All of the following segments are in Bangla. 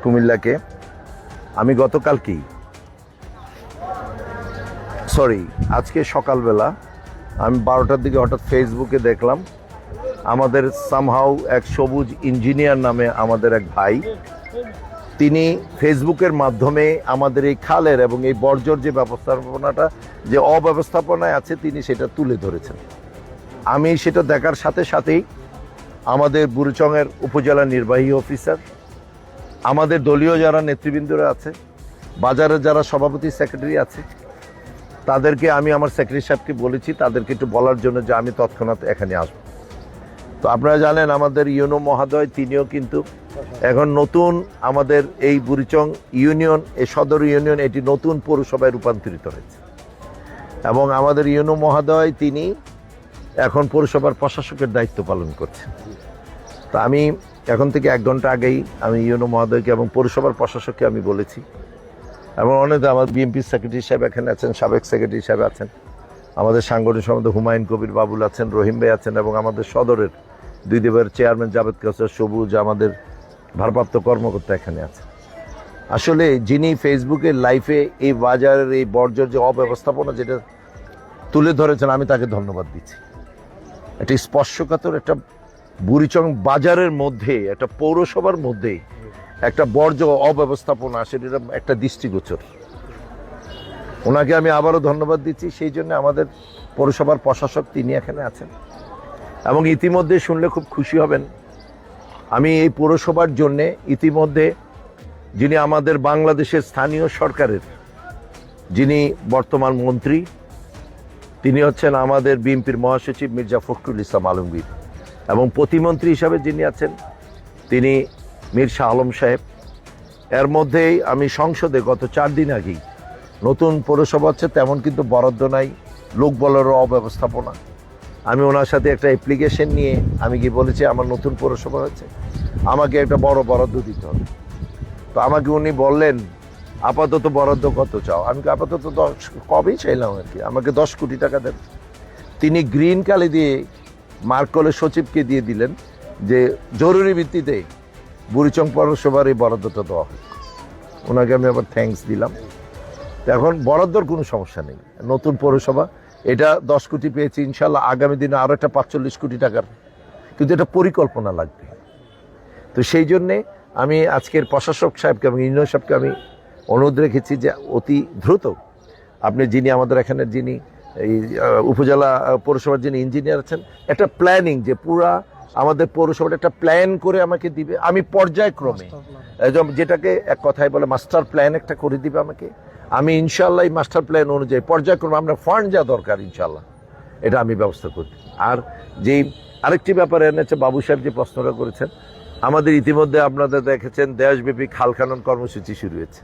কুমিল্লাকে আমি আজকে সকালবেলা আমি 12টার দিকে হঠাৎ ফেসবুকে দেখলাম আমাদের সামহাউ এক সবুজ ইঞ্জিনিয়ার নামে আমাদের এক ভাই, তিনি ফেসবুকের মাধ্যমে আমাদের এই খালের এবং এই বর্জ্যর যে ব্যবস্থাপনাটা যে অব্যবস্থাপনায় আছে তিনি সেটা তুলে ধরেছেন। আমি সেটা দেখার সাথে সাথেই আমাদের বুড়িচংয়ের উপজেলা নির্বাহী অফিসার, আমাদের দলীয় যারা নেতৃবৃন্দরা আছে, বাজারের যারা সভাপতি সেক্রেটারি আছে, তাদেরকে আমি আমার সেক্রেটারি সাহেবকে বলেছি তাদেরকে একটু বলার জন্য যে আমি তৎক্ষণাৎ এখানে আসব। তো আপনারা জানেন আমাদের ইউনো মহোদয় তিনিও কিন্তু এখন নতুন আমাদের এই বুড়িচং ইউনিয়ন, এই সদর ইউনিয়ন এটি নতুন পৌরসভায় রূপান্তরিত হয়েছে এবং আমাদের ইউনো মহোদয় তিনি এখন পৌরসভার প্রশাসকের দায়িত্ব পালন করছেন। তো আমি এখন থেকে 1 ঘন্টা আগেই আমি ইউনো মহোদয়কে এবং পৌরসভার প্রশাসককে আমি বলেছি এবং অনেক আমার বিএনপির সেক্রেটারি সাহেব এখানে আছেন, সাবেক সেক্রেটারি সাহেব আছেন, আমাদের সাংগঠনিক সম্পাদক হুমায়ুন কবির বাবুল আছেন, রহিম ভাই আছেন এবং আমাদের সদরের 2 দেবের চেয়ারম্যান জাভেদ কাউসার সবুজ, আমাদের ভারপ্রাপ্ত কর্মকর্তা এখানে আছে। আসলে যিনি ফেসবুকে লাইভে এই বাজারের এই বর্জ্যের যে অব্যবস্থাপনা যেটা তুলে ধরেছেন আমি তাকে ধন্যবাদ দিচ্ছি। একটা স্পর্শকাতর একটা বুড়িচং বাজারের মধ্যে একটা পৌরসভার মধ্যে একটা বর্জ্য অব্যবস্থাপনা সেটা একটা দৃষ্টিগোচর। ওনাকে আমি আবারও ধন্যবাদ দিচ্ছি সেই জন্য আমাদের পৌরসভার প্রশাসক তিনি এখানে আছেন এবং ইতিমধ্যে শুনলে খুব খুশি হবেন আমি এই পৌরসভার জন্যে ইতিমধ্যে যিনি আমাদের বাংলাদেশের স্থানীয় সরকারের যিনি বর্তমান মন্ত্রী তিনি হচ্ছেন আমাদের বিএনপির মহাসচিব মির্জা ফখরুল ইসলাম আলমগীর এবং প্রতিমন্ত্রী হিসাবে যিনি আছেন তিনি মীর শাহ আলম সাহেব। এর মধ্যেই আমি সংসদে গত 4 দিন আগেই নতুন পৌরসভা হচ্ছে তেমন কিন্তু বরাদ্দ নাই, লোকবলেরও অব্যবস্থাপনা। আমি ওনার সাথে একটা অ্যাপ্লিকেশন নিয়ে আমি গিয়ে বলেছি আমার নতুন পৌরসভা হয়েছে, আমাকে একটা বড় বরাদ্দ দিতে হবে। তো আমাকে উনি বললেন আপাতত বরাদ্দ কত চাও? আমি আপাতত 10 কবেই চাইলাম আর কি, আমাকে 10 কোটি টাকা দেন। তিনি গ্রিন কালি দিয়ে মার্কলের সচিবকে দিয়ে দিলেন যে জরুরি ভিত্তিতে বুড়িচং পৌরসভার এই বরাদ্দটা দেওয়া হয়। ওনাকে আমি আবার থ্যাঙ্কস দিলাম। এখন বরাদ্দর কোনো সমস্যা নেই, নতুন পৌরসভা এটা 10 কোটি পেয়েছি, ইনশাল্লাহ আগামী দিনে আরও একটা 45 কোটি টাকার, কিন্তু এটা পরিকল্পনা লাগবে। তো সেই জন্যে আমি আজকের প্রশাসক সাহেবকে এবং ইউনিয়ন সাহেবকে আমি অনুরোধ রেখেছি যে অতি দ্রুত আপনি যিনি আমাদের এখানে যিনি এই উপজেলা পৌরসভার যিনি ইঞ্জিনিয়ার আছেন একটা প্ল্যানিং যে পুরা আমাদের পৌরসভাটা একটা প্ল্যান করে আমাকে দিবে, আমি পর্যায়ক্রমে যেটাকে এক কথায় বলে মাস্টার প্ল্যান একটা করে দিবে আমাকে, আমি ইনশাল্লাহ এই মাস্টার প্ল্যান অনুযায়ী পর্যায়ক্রমে আমরা ফান্ড যা দরকার ইনশাল্লাহ এটা আমি ব্যবস্থা করি। আর যেই আরেকটি ব্যাপারে এনেছে বাবু সাহেব যে প্রশ্নটা করেছেন, আমাদের ইতিমধ্যে আপনাদের দেখেছেন দেশব্যাপী খাল খনন কর্মসূচি শুরু হয়েছে।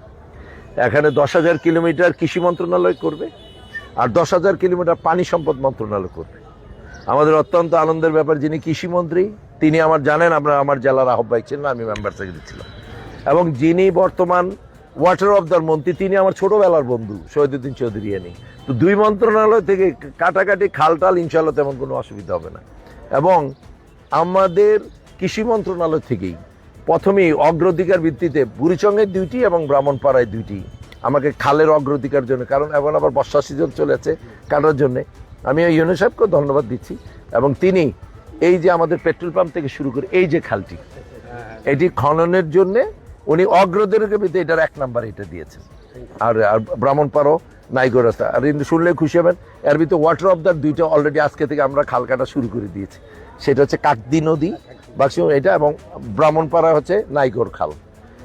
এখানে 10,000 কিলোমিটার কৃষি মন্ত্রণালয় করবে আর 10,000 কিলোমিটার পানি সম্পদ মন্ত্রণালয় করবে। আমাদের অত্যন্ত আনন্দের ব্যাপার যিনি কৃষিমন্ত্রী তিনি আমার জানেন আমরা আমার জেলার আহ্বায়ক ছিলেন, আমি মেম্বার সেক্রেটারি ছিলাম, এবং যিনি বর্তমান ওয়াটার অফ দ্য মন্ত্রী তিনি আমার ছোটবেলার বন্ধু শহীদুদ্দিন চৌধুরী। তো 2 মন্ত্রণালয় থেকে কাটাকাটি খালটাল ইনশাল্লাহ তেমন কোনো অসুবিধা হবে না। এবং আমাদের কৃষি মন্ত্রণালয় থেকেই প্রথমেই অগ্রাধিকার ভিত্তিতে বুড়িচংয়ের 2টি এবং ব্রাহ্মণপাড়ায় 2টি আমাকে খালের অগ্রাধিকার জন্য, কারণ এখন আবার বর্ষা সিজন চলেছে কাটার জন্যে আমি ইউনিয়ন সাহেবকেও ধন্যবাদ দিচ্ছি। এবং তিনি এই যে আমাদের পেট্রোল পাম্প থেকে শুরু করে এই যে খালটি এটি খননের জন্যে উনি অগ্রাধিকারের ভিত্তিতে এটার 1 নাম্বার এটা দিয়েছেন। আর ব্রাহ্মণপাড়াও নাইগো রাস্তা আর শুনলে খুশি হবেন এর ভিতরে ওয়াটার অফ দ্য 2টা অলরেডি আজকে থেকে আমরা খাল কাটা শুরু করে দিয়েছি, সেটা হচ্ছে কাকদি নদী বাক্সিম এটা এবং ব্রাহ্মণপাড়া হচ্ছে নাইগোর খাল।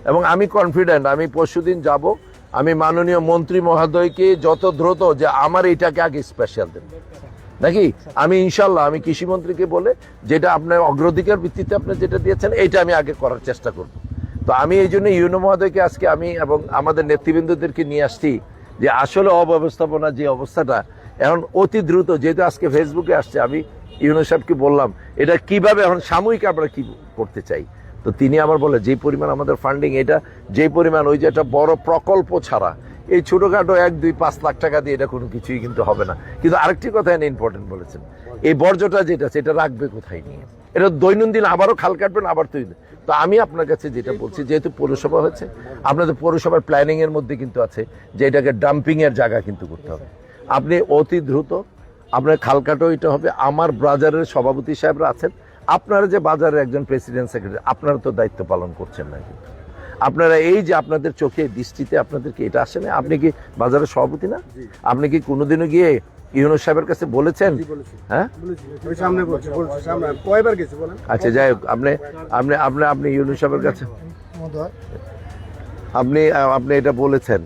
এবং আমি কনফিডেন্ট আমি পরশুদিন যাব, আমি মাননীয় মন্ত্রী মহোদয়কে যত দ্রুত যে আমার এটাকে আগে স্পেশাল দেন নাকি আমি ইনশাল্লাহ আমি কৃষিমন্ত্রীকে বলে যেটা আপনার অগ্রাধিকার ভিত্তিতে আপনি যেটা দিয়েছেন এইটা আমি আগে করার চেষ্টা করব। তো আমি এই জন্য ইউনো মহোদয়কে আজকে আমি এবং আমাদের নেতৃবৃন্দদেরকে নিয়ে আসছি যে আসলে অব্যবস্থাপনা যে অবস্থাটা এখন অতি দ্রুত যেহেতু আজকে ফেসবুকে আসছে আমি ইউনো সাহেবকে বললাম এটা কিভাবে এখন সাময়িক আমরা কি করতে চাই। তো তিনি আমার বলে যে পরিমাণ আমাদের ফান্ডিং এটা যে পরিমাণ ওই যে একটা বড় প্রকল্প ছাড়া এই ছোটোখাটো 1-2-5 লাখ টাকা দিয়ে এটা কোনো কিছুই কিন্তু হবে না। কিন্তু আরেকটি কথা এনে ইম্পর্টেন্ট বলেছেন এই বর্জ্যটা যেটা সেটা রাখবে কোথায় নিয়ে, এটা দৈনন্দিন আবারও খাল কাটবেন আবার তৈরি। তো তো আমি আপনার কাছে যেটা বলছি, যেহেতু পৌরসভা হয়েছে, আপনাদের পৌরসভার প্ল্যানিং এর মধ্যে কিন্তু আছে যে এটাকে ডাম্পিং এর জায়গা কিন্তু করতে হবে। আপনি অতি দ্রুত আপনার খালকাটো এটা হবে। আমার বাজারের সভাপতি সাহেবরা আছেন, আপনারা যে বাজারের একজন প্রেসিডেন্ট সেক্রেটারি, আপনারা তো দায়িত্ব পালন করছেন না, কিন্তু আপনারা এই যে আপনাদের চোখে দৃষ্টিতে আপনাদেরকে এটা আসে না। আপনি কি বাজারের সভাপতি না? আপনি কি কোনোদিনও গিয়ে ইউনুস সাহেবের কাছে বলেছেন? হ্যাঁ, আচ্ছা যাই হোক, আপনি আপনি আপনি আপনি ইউনুস সাহেবের কাছে আপনি আপনি এটা বলেছেন।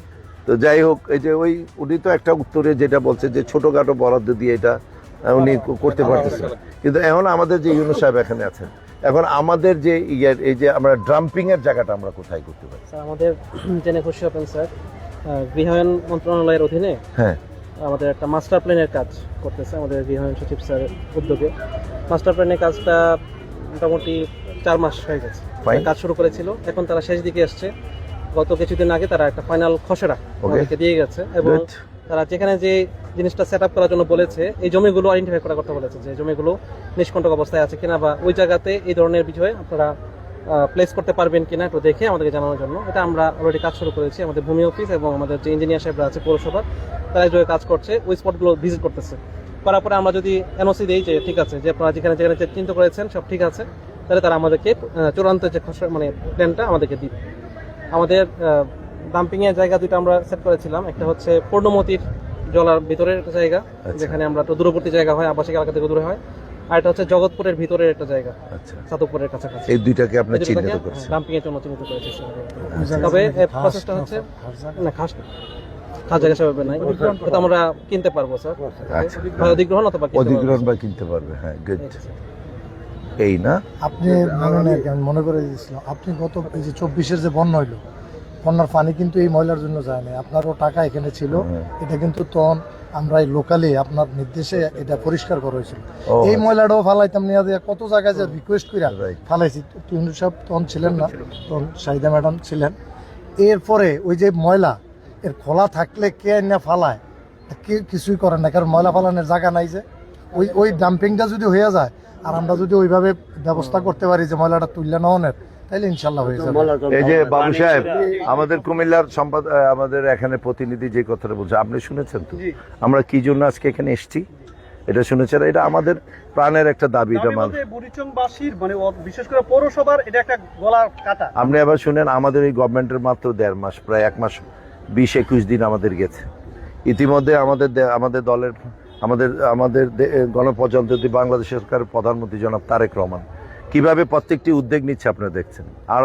তো যাই হোক, এই যে উনি তো একটা উত্তরে যেটা বলছে যে ছোটখাটো বরাদ্দ দিয়ে এটা উনি করতে পারতেছেন, কিন্তু এখন আমাদের যে ইউনুস সাহেব এখানে আছেন, এখন আমাদের যে এই যে আমরা ডাম্পিং এর জায়গাটা আমরা কোথায় করতে পারি? স্যার আমাদের জেনে খুশি হবেন স্যার, গৃহায়ণ মন্ত্রণালয়ের অধীনে হ্যাঁ আমাদের একটা মাস্টার প্ল্যানের কাজ করতেছে আমাদের গৃহায়ণ সচিব স্যার উদ্যোগে। মাস্টার প্ল্যানের কাজটা মোটামুটি 4 মাস হয়ে গেছে কাজ শুরু করেছিল, এখন তারা শেষ দিকে আসছে। গত কিছুদিন আগে তারা একটা ফাইনাল খসড়া আমাদেরকে দিয়ে গেছে, এবং তারা যেখানে যে জিনিসটা সেট আপ করার জন্য বলেছে, এই জমিগুলো আইডেন্টিফাই করার কথা বলেছে, যে জমিগুলো নিষ্কণ্টক অবস্থায় আছে কিনা, বা ওই জায়গাতে এই ধরনের বিষয়ে আপনারা প্লেস করতে পারবেন কিনা একটু দেখে আমাদেরকে জানানোর জন্য। এটা আমরা অলরেডি কাজ শুরু করেছি। আমাদের ভূমি অফিস এবং আমাদের যে ইঞ্জিনিয়ার সাহেবরা আছে পৌরসভার, তারা এই কাজ করছে, ওই স্পটগুলো ভিজিট করতেছে। করার পরে আমরা যদি এনওসি দিই যে ঠিক আছে, যে আপনারা যেখানে যেখানে চিন্তা করেছেন সব ঠিক আছে, তাহলে তারা আমাদেরকে চূড়ান্ত যে মানে প্ল্যানটা আমাদেরকে দিবে। আমাদের ডাম্পিং এর জায়গা দুটো আমরা সেট করেছিলাম, একটা হচ্ছে পূর্ণমতির জলার ভিতরের একটা জায়গা, যেখানে আমরা একটু দূরবর্তী জায়গা হয়, আবাসিক এলাকা থেকে দূরে হয়, আর এটা হচ্ছে জগৎপুরের ভিতরের একটা জায়গা, সাদুপুরের কাছাকাছি। এই দুইটাকে আপনি চিহ্নিত করেছেন? ডাম্পিং এর জন্য চিহ্নিত করেছি। তবে প্রসেসটা হচ্ছে না, খাস জায়গা সেভাবে নাই, এটা আমরা কিনতে পারবো স্যার। আচ্ছা, অধিগ্রহণ অথবা কিনতে পারবে। হ্যাঁ, গুড। এই না আপনি মনে করে দিয়েছিলাম, আপনি গত এই যে 24-এর যে বন্যা হইলো, বন্যার পানি কিন্তু এই ময়লার জন্য যায় না, আপনারও টাকা এখানে ছিল। এটা কিন্তু তখন আমরা লোকালি আপনার নির্দেশে এটা পরিষ্কার করা হয়েছিল। এই ময়লাটাও ফালাইতাম নিয়ে কত জায়গায় যে রিকোয়েস্ট করে ফালাইছি। তুহিন সাহেব তখন ছিলেন না, তখন শাহিদা ম্যাডাম ছিলেন। এরপরে ওই যে ময়লা এর খোলা থাকলে কে না ফালায়, কিছুই করেন না, কারণ ময়লা ফালানোর জায়গা নাই। যে ওই ডাম্পিংটা যদি হয়ে যায় আর আমরা যদি ওইভাবে ব্যবস্থা করতে পারি যে ময়লাটা তুললে নেওয়ার, তাহলে ইনশাল্লাহ হয়ে যাবে। এই যে বাবু সাহেব, আমাদের কুমিল্লার আমাদের এখানে প্রতিনিধি যে কথাটা বলছে, আপনি শুনেছেন তো আমরা কি জন্য আজকে এখানে এসেছি? এটা শুনেছেন? এটা আমাদের প্রাণের একটা দাবি। এটা বুড়িচংবাসীর মানে বিশেষ করে পৌরসভার এটা একটা গলার কাটা। আপনি আবার শুনেন, আমাদের এই গভর্নমেন্টের মাত্র 1.5 মাস, প্রায় 1 মাস 20-21 দিন আমাদের গেছে। ইতিমধ্যে আমাদের দলের আমাদের গণপ্রজাতন্ত্রী বাংলাদেশ সরকারের প্রধানমন্ত্রী জনাব তারেক রহমান কিভাবে প্রত্যেকটি উদ্যোগ নিচ্ছে আপনারা দেখছেন। আর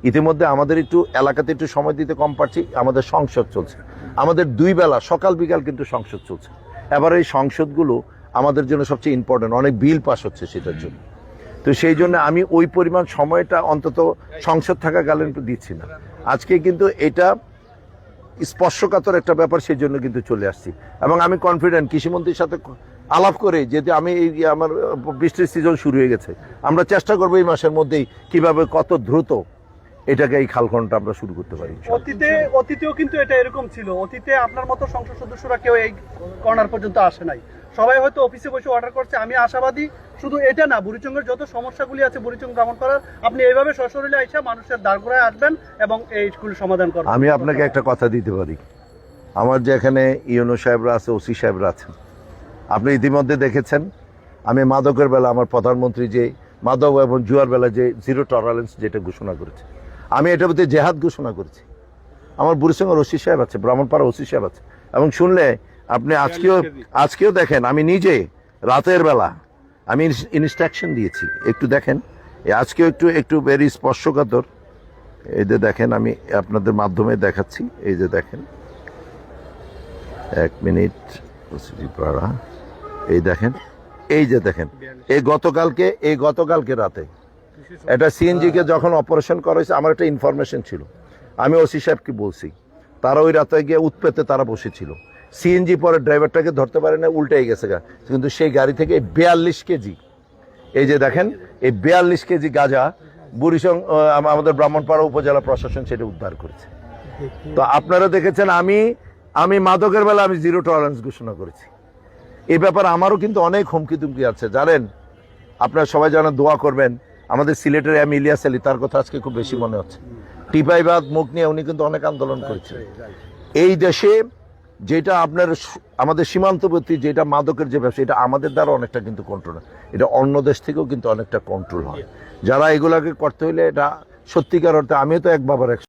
ইতিমধ্যে আমাদের একটু এলাকাতে একটু সময় দিতে কম পারছি, আমাদের সংসদ চলছে, আমাদের 2 বেলা সকাল বিকাল কিন্তু সংসদ চলছে। এবার এই সংসদগুলো আমাদের জন্য সবচেয়ে ইম্পর্টেন্ট, অনেক বিল পাস হচ্ছে সেটার জন্য। তো সেই জন্য আমি ওই পরিমাণ সময়টা অন্তত সংসদ থাকাকালীন দিচ্ছি না। আজকে কিন্তু এটা স্পর্শকাতর একটা ব্যাপার, সেই জন্য কিন্তু চলে আসছি। এবং আমি কনফিডেন্ট কৃষিমন্ত্রীর সাথে আলাপ করে, যেহেতু আমি আমার বৃষ্টির সিজন শুরু হয়ে গেছে, আমরা চেষ্টা করবো এই মাসের মধ্যেই কিভাবে কত দ্রুত এটাকে এই খালখনটা আমরা শুরু করতে পারি। অতীতেও কিন্তু এটা এরকম ছিল। অতীতে আপনার মতো সংসদ সদস্যরা কেউ এই কর্নার পর্যন্ত আসে নাই, সবাই হয়তো অফিসে বসে অর্ডার করছে। আমি আশাবাদী শুধু এটা না, বুড়িচঙ্গের যত সমস্যাগুলি আছে বুড়িচং ভ্রমণ করার, আপনি এইভাবে সশরীরে আইসা মানুষের দাঁড়গোড়ায় আসবেন এবং এইগুলি সমাধান করবেন। আমি আপনাকে একটা কথা দিতে পারি, আমার যে এখানে ইউনো সাহেবরা আছে, ওসি সাহেবরা আছেন, আপনি ইতিমধ্যে দেখেছেন আমি মাদকের বেলা আমার প্রধানমন্ত্রী যে মাদক এবং জুয়ার বেলা যে 0 টলারেন্স যেটা ঘোষণা করেছে, আমি এটার প্রতি জেহাদ ঘোষণা করেছি। আমার বুড়িচঙ্গের ওসি সাহেব আছে, ব্রাহ্মণপাড়া ওসি সাহেব আছে, এবং শুনলে আপনি আজকেও দেখেন আমি নিজে রাতের বেলা আমি ইনস্ট্রাকশন দিয়েছি। একটু দেখেন, আজকেও একটু ভেরি স্পর্শকাতর। এই যে দেখেন, আমি আপনাদের মাধ্যমে দেখাচ্ছি। এই যে দেখেন, 1 মিনিট, এই দেখেন, এই যে দেখেন, এই গতকালকে রাতে এটা সিএনজি কে যখন অপারেশন করা হয়েছে, আমার একটা ইনফরমেশন ছিল, আমি ওসি সাহেবকে বলছি, তারা ওই রাতে গিয়ে উৎপেতে তারা বসেছিল। সিএনজি পরে ড্রাইভারটাকে ধরতে পারে না, উল্টেই গেছে গা, কিন্তু সেই গাড়ি থেকে 42 কেজি, এই যে দেখেন, এই 42 কেজি গাঁজা বুড়িচং আমাদের ব্রাহ্মণপাড়া উপজেলা প্রশাসন সেটা উদ্ধার করেছে। তো আপনারা দেখেছেন আমি মাদকের বেলা আমি 0 টলারেন্স ঘোষণা করেছি। এই ব্যাপারে আমারও কিন্তু অনেক হুমকি তুমকি আছে, জানেন আপনারা সবাই জানেন, দোয়া করবেন আমাদের সিলেটের এম ইলিয়াস আলী, তার কথা আজকে খুব বেশি মনে হচ্ছে। টিপাইবাদ মুখ নিয়ে উনি কিন্তু অনেক আন্দোলন করেছেন। এই দেশে যেটা আপনার আমাদের সীমান্তবর্তী যেটা মাদকের যে ব্যবসা, এটা আমাদের দ্বারা অনেকটা কিন্তু কন্ট্রোল হয়, এটা অন্য দেশ থেকেও কিন্তু অনেকটা কন্ট্রোল হয়। যারা এগুলাকে করতে হইলে এটা সত্যিকার অর্থে, আমিও তো এক বাবার এক